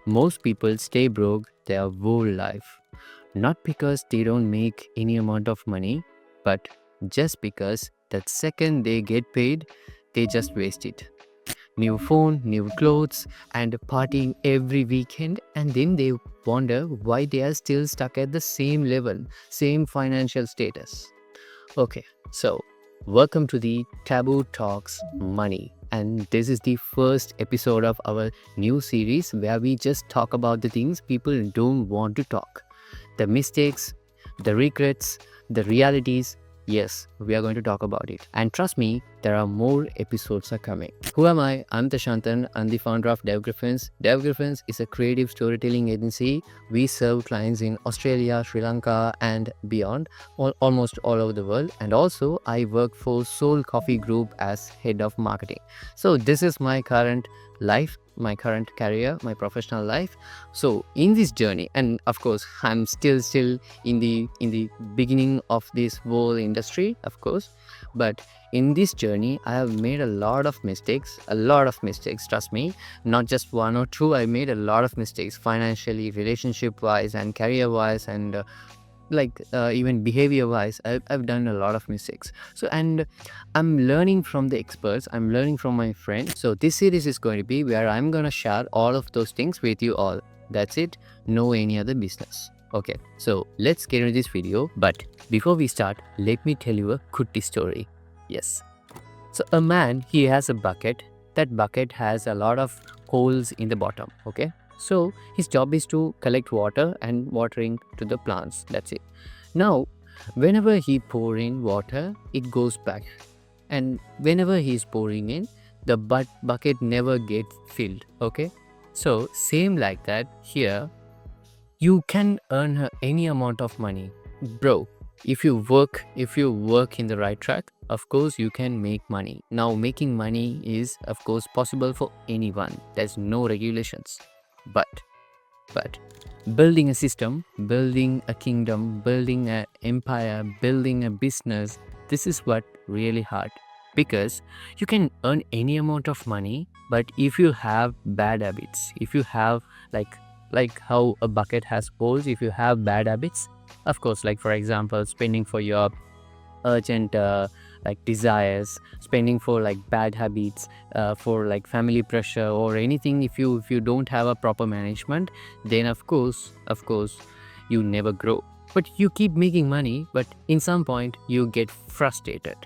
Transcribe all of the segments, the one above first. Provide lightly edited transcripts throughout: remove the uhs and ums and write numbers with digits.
Most people stay broke their whole life, not because they don't make any amount of money, but just because that second they get paid, they just waste it. New phone, new clothes, and partying every weekend, and then they wonder why they are still stuck at the same level, same financial status. Okay, so welcome to the Taboo Talks Money. And this is the first episode of our new series where we just talk about the things people don't want to talk, the mistakes, the regrets, the realities. Yes, we are going to talk about it. And trust me, there are more episodes are coming. Who am I? I'm Tashantan. I'm the founder of Dev Griffins. Dev Griffins is a creative storytelling agency. We serve clients in Australia, Sri Lanka, and beyond, almost all over the world. And also, I work for Soul Coffee Group as head of marketing. So this is my current life, my current career, my professional life. So in this journey, and of course I'm still in the beginning of this whole industry, of course, but in this journey I have made a lot of mistakes, trust me. Not just one or two, I made a lot of mistakes, financially, relationship wise, and career wise, and even behavior wise. I've done a lot of mistakes. So, and I'm learning from the experts, I'm learning from my friends. So this series is going to be where I'm going to share all of those things with you all. That's it, no any other business. Okay, so let's get into this video. But before we start, let me tell you a Kutty story. Yes, so a man, he has a bucket. That bucket has a lot of holes in the bottom. Okay, so his job is to collect water and watering to the plants. That's it. Now, whenever he pour in water, it goes back. And whenever he's pouring in, the bucket never gets filled. Okay. So same like that here, you can earn any amount of money. Bro, if you work in the right track, of course you can make money. Now making money is of course possible for anyone. There's no regulations. But building a system, building a kingdom, building an empire, building a business, this is what really hard. Because you can earn any amount of money, but if you have bad habits, if you have like how a bucket has holes, if you have bad habits, of course, like for example, spending for your urgent desires, spending for like bad habits, for like family pressure or anything, if you don't have a proper management, then of course you never grow. But you keep making money, but in some point you get frustrated.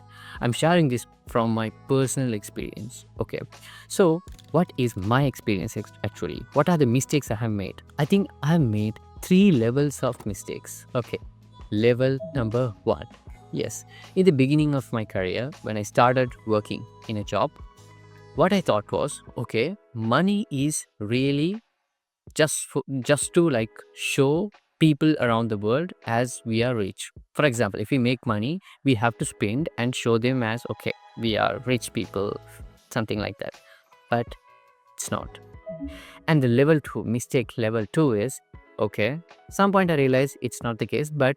I'm sharing this from my personal experience. Okay, so what is my experience actually? What are the mistakes I have made? I think I have made 3 levels of mistakes. Okay, level number 1. Yes, in the beginning of my career, when I started working in a job, what I thought was, okay, money is really just to like show people around the world as we are rich. For example, if we make money, we have to spend and show them as, okay, we are rich people, something like that. But it's not. And the level 2 is, okay, some point I realized it's not the case, but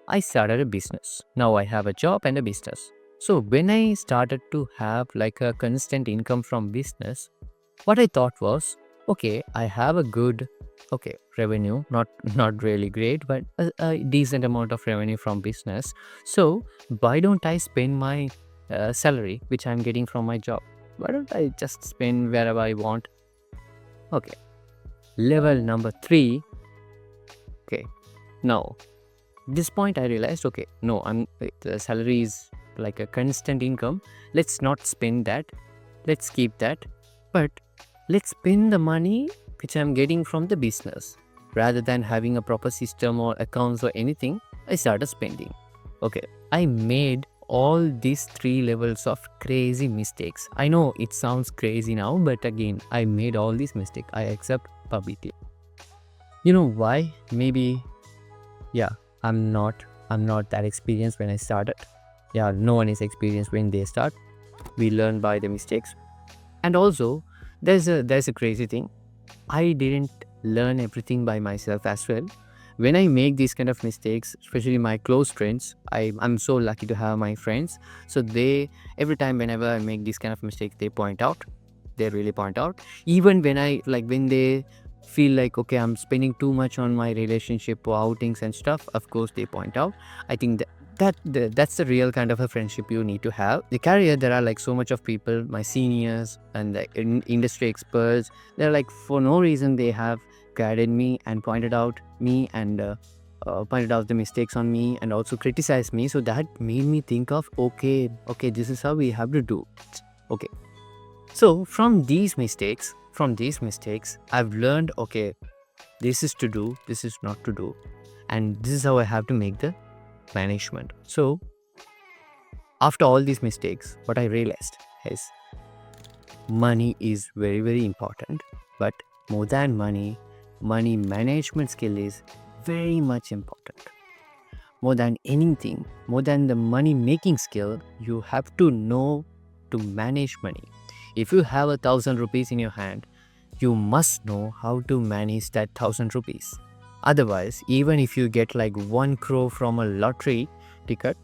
I started a business. Now I have a job and a business. So when I started to have like a constant income from business, what I thought was, okay, I have a good, okay, revenue, not really great, but a decent amount of revenue from business. So why don't I spend my salary which I'm getting from my job? Why don't I just spend wherever I want? Okay, level number 3. Okay, now this point I realized, okay, no, the salary is like a constant income. Let's not spend that, let's keep that, but let's spend the money which I'm getting from the business. Rather than having a proper system or accounts or anything, I started spending. Okay, I made all these 3 levels of crazy mistakes. I know it sounds crazy now, but again, I made all these mistakes. I accept publicly. You know why? Maybe, yeah, I'm not that experienced when I started. Yeah, no one is experienced when they start. We learn by the mistakes. And also, there's a crazy thing. I didn't learn everything by myself as well. When I make these kind of mistakes, especially my close friends, I'm so lucky to have my friends. So they, every time whenever I make these kind of mistakes, they really point out. Even when when they feel like, okay, I'm spending too much on my relationship or outings and stuff, of course they point out. I think that's the real kind of a friendship you need to have. The career, there are like so much of people, my seniors and the industry experts, they're like, for no reason they have guided me and pointed out me and pointed out the mistakes on me and also criticized me. So that made me think of, okay, this is how we have to do. Okay, so from these mistakes, I've learned, okay, this is to do, this is not to do, and this is how I have to make the management. So after all these mistakes, what I realized is money is very, very important, but more than money, money management skill is very much important. More than anything, more than the money making skill, you have to know to manage money. If you have 1,000 rupees in your hand, you must know how to manage that 1,000 rupees. Otherwise, even if you get like 1 crore from a lottery ticket,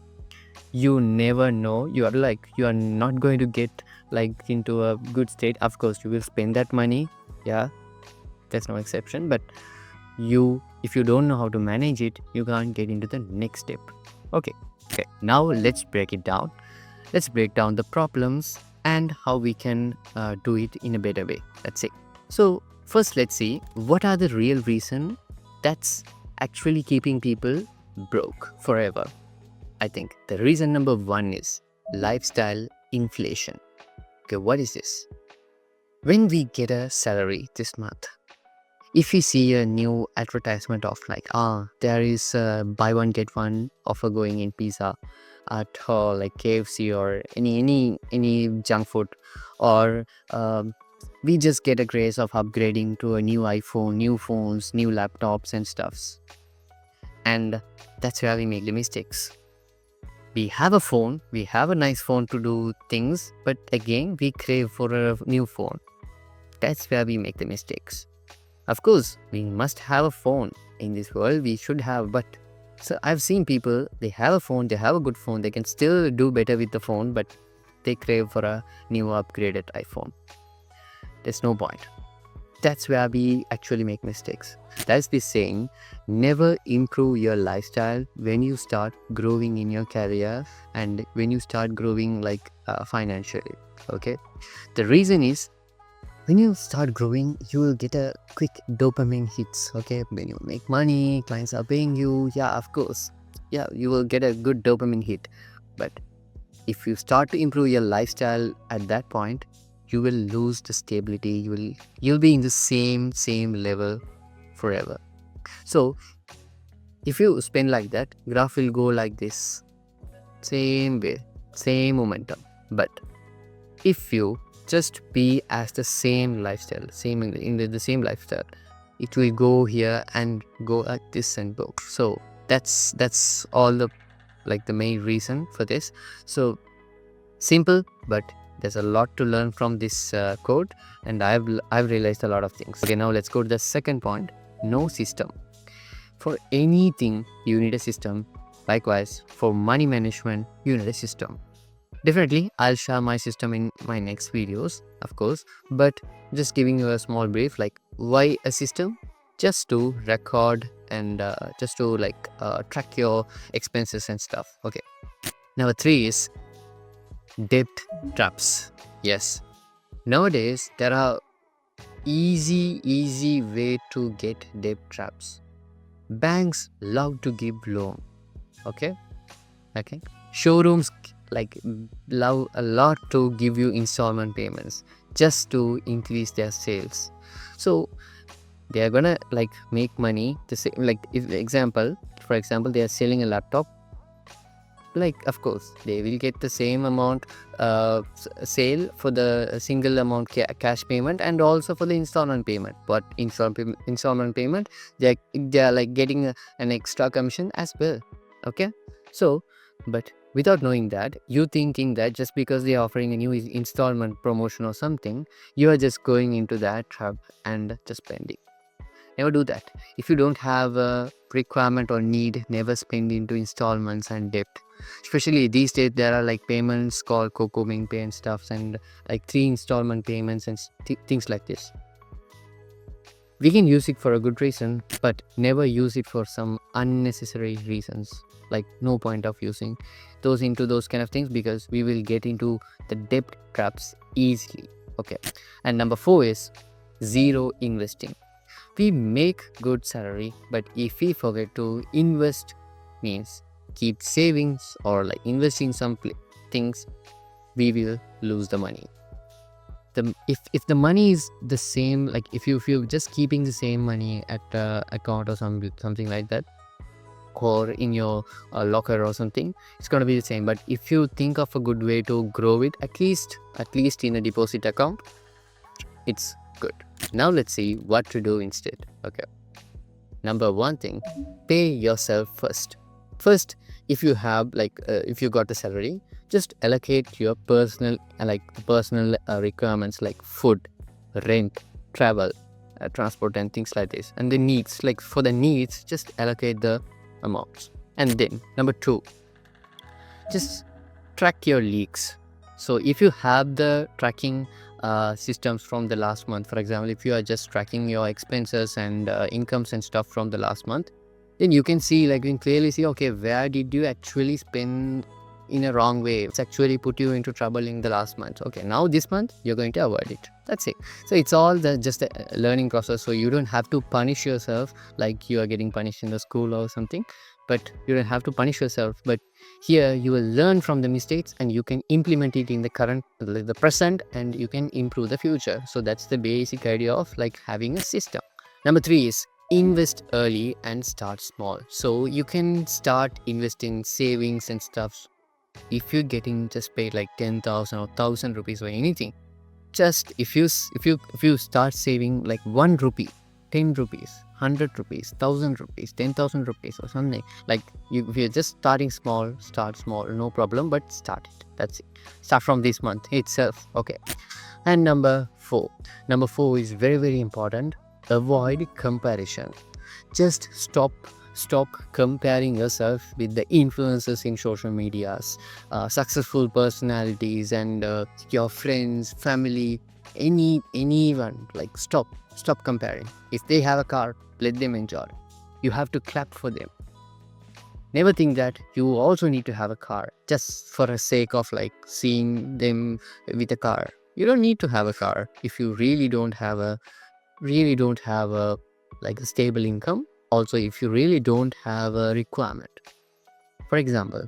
you never know. You are not going to get like into a good state. Of course, you will spend that money. Yeah, there's no exception. But if you don't know how to manage it, you can't get into the next step. Okay. Now let's break it down. Let's break down the problems and how we can do it in a better way. Let's see. So first, let's see what are the real reason that's actually keeping people broke forever. I think the reason number 1 is lifestyle inflation. Okay, what is this? When we get a salary this month, if we see a new advertisement of like, there is a buy one get one offer going in pizza at like KFC or any junk food, or we just get a grace of upgrading to a new iPhone, new phones, new laptops and stuffs. And that's where we make the mistakes. We have a phone, we have a nice phone to do things, but again, we crave for a new phone. That's where we make the mistakes. Of course, we must have a phone in this world, we should have, but so I've seen people, they have a phone, they have a good phone, they can still do better with the phone, but they crave for a new upgraded iPhone. There's no point. That's where we actually make mistakes. That's the saying, never improve your lifestyle when you start growing in your career and when you start growing like financially. Okay, the reason is, when you start growing, you will get a quick dopamine hits. Okay, when you make money, clients are paying you, yeah, of course, yeah, you will get a good dopamine hit. But if you start to improve your lifestyle at that point, you will lose the stability. You'll be in the same level forever. So if you spend like that, graph will go like this, same way, same momentum. But if you just be as the same lifestyle, the same lifestyle, it will go here and go like this and go. So that's all the main reason for this. So simple, but there's a lot to learn from this code, and I've realized a lot of things. Okay, now let's go to the second point. No system. For anything you need a system. Likewise, for money management you need a system. Definitely I'll share my system in my next videos, of course, but just giving you a small brief, like why a system? Just to record and just to track your expenses and stuff. Okay, number 3 is debt traps. Yes, nowadays there are easy way to get debt traps. Banks love to give loan. Okay, showrooms love a lot to give you installment payments just to increase their sales. So they are gonna make money the same. For example, they are selling a laptop. Of course, they will get the same amount sale for the single amount cash payment and also for the installment payment. But installment payment, they are getting an extra commission as well. Okay, so but without knowing that, you thinking that just because they are offering a new installment promotion or something, you are just going into that trap and just spending. Never do that. If you don't have a requirement or need, never spend into installments and debt. Especially these days, there are payments called Coco Ming Pay and stuff, and 3 installment payments and things like this. We can use it for a good reason, but never use it for some unnecessary reasons. Like, no point of using those into those kind of things, because we will get into the debt traps easily. Okay. And number 4 is zero investing. We make good salary, but if we forget to invest, means keep savings or like investing some things, we will lose the money. If the money is the same, like if you're just keeping the same money at the account or something like that, or in your locker or something, it's going to be the same. But if you think of a good way to grow it, at least in a deposit account, it's good. Now let's see what to do instead. Okay. Number 1 thing, pay yourself first. If you have if you got the salary, just allocate your personal requirements like food, rent, travel, transport and things like this. And the needs, like for the needs, just allocate the amounts. And then number 2, just track your leaks. So if you have the tracking systems from the last month, for example, if you are just tracking your expenses and incomes and stuff from the last month, then you can see, like, you can clearly see, okay, where did you actually spend in a wrong way? It's actually put you into trouble in the last month. Okay, now this month you're going to avoid it. That's it. So it's all just a learning process. So you don't have to punish yourself like you are getting punished in the school or something, but you don't have to punish yourself. But here you will learn from the mistakes and you can implement it in the present, and you can improve the future. So that's the basic idea of like having a system. Number 3 is invest early and start small. So you can start investing savings and stuff. If you're getting just paid like 10,000 or 1,000 rupees or anything, just if you start saving like 1 rupee, 10 rupees, 100 rupees, 1,000 rupees, 10,000 rupees or something, like if you're just starting small, start small, no problem, but start it. That's it. Start from this month itself. Okay. And number 4 is very, very important. Avoid comparison. Just stop comparing yourself with the influencers in social medias, successful personalities, and your friends, family, anyone. Like, stop comparing. If they have a car, let them enjoy. You have to clap for them. Never think that you also need to have a car just for the sake of like seeing them with a car. You don't need to have a car if you really don't have a like a stable income. Also, if you really don't have a requirement. For example,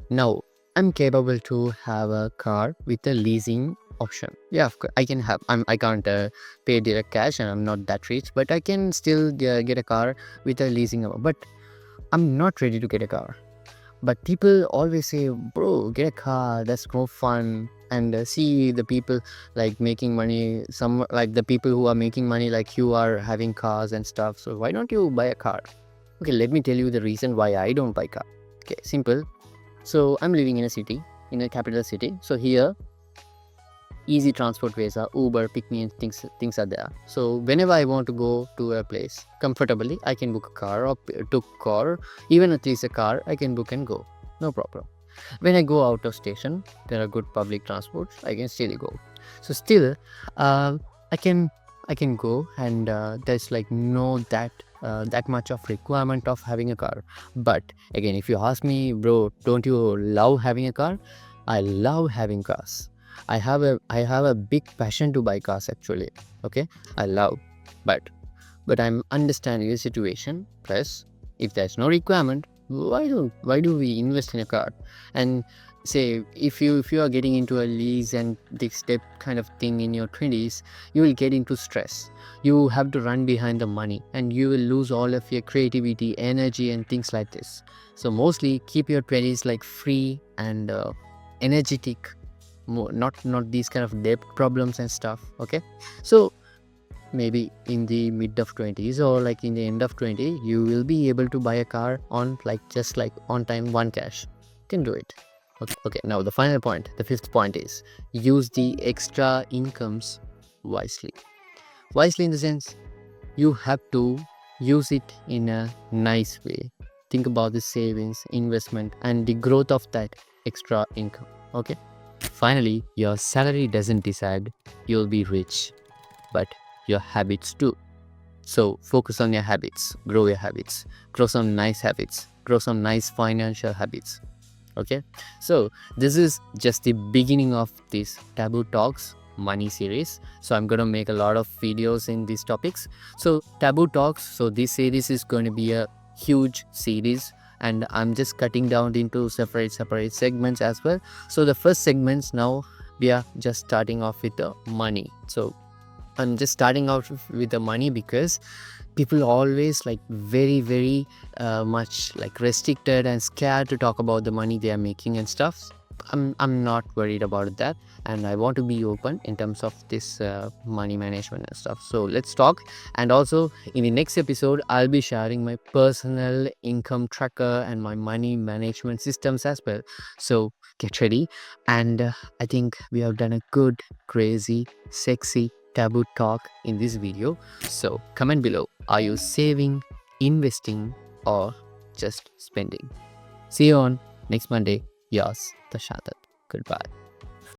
now I'm capable to have a car with a leasing option. Yeah, of course, I can have. I can't pay direct cash, and I'm not that rich, but I can still get a car with a leasing amount. But I'm not ready to get a car. But people always say, bro, get a car, that's more fun. And see the people like making money, some like the people who are making money like you are having cars and stuff. So why don't you buy a car? Okay, let me tell you the reason why I don't buy car. Okay, simple. So I'm living in a city, in a capital city. So here, easy transport ways are Uber, Pick Me, and things are there. So whenever I want to go to a place comfortably, I can book a car or took car. Even at least a car, I can book and go. No problem. When I go out of station, there are good public transports. I can still go. So still, I can go, and there's like no that much of requirement of having a car. But again, if you ask me, bro, don't you love having a car? I love having cars. I have a big passion to buy cars actually. Okay, I love, but I'm understanding the situation. Plus, if there's no requirement, why do we invest in a car? And say if you are getting into a lease and this step kind of thing in your 20s, you will get into stress. You have to run behind the money, and you will lose all of your creativity, energy, and things like this. So mostly keep your 20s like free and energetic, not these kind of debt problems and stuff. Okay, so maybe in the mid of 20s or like in the end of 20, you will be able to buy a car on like just like on time, one cash. You can do it. Okay, now the final point, the 5th point is use the extra incomes wisely. Wisely in the sense, you have to use it in a nice way. Think about the savings, investment, and the growth of that extra income. Okay, finally, your salary doesn't decide you'll be rich, but your habits too. So focus on your habits, grow some nice habits, grow some nice financial habits. Okay, so this is just the beginning of this Taboo Talks money series. So I'm gonna make a lot of videos in these topics. So Taboo Talks, so this series is going to be a huge series, and I'm just cutting down into separate segments as well. So the first segments, now we are just starting off with the money. So I'm just starting out with the money because people always like very much like restricted and scared to talk about the money they are making and stuff. I'm not worried about that, and I want to be open in terms of this money management and stuff. So let's talk. And also in the next episode, I'll be sharing my personal income tracker and my money management systems as well. So get ready. And I think we have done a good, crazy, sexy taboo talk in this video. So comment below, are you saving, investing, or just spending? See you on next Monday. Yours, Tashantat. Goodbye.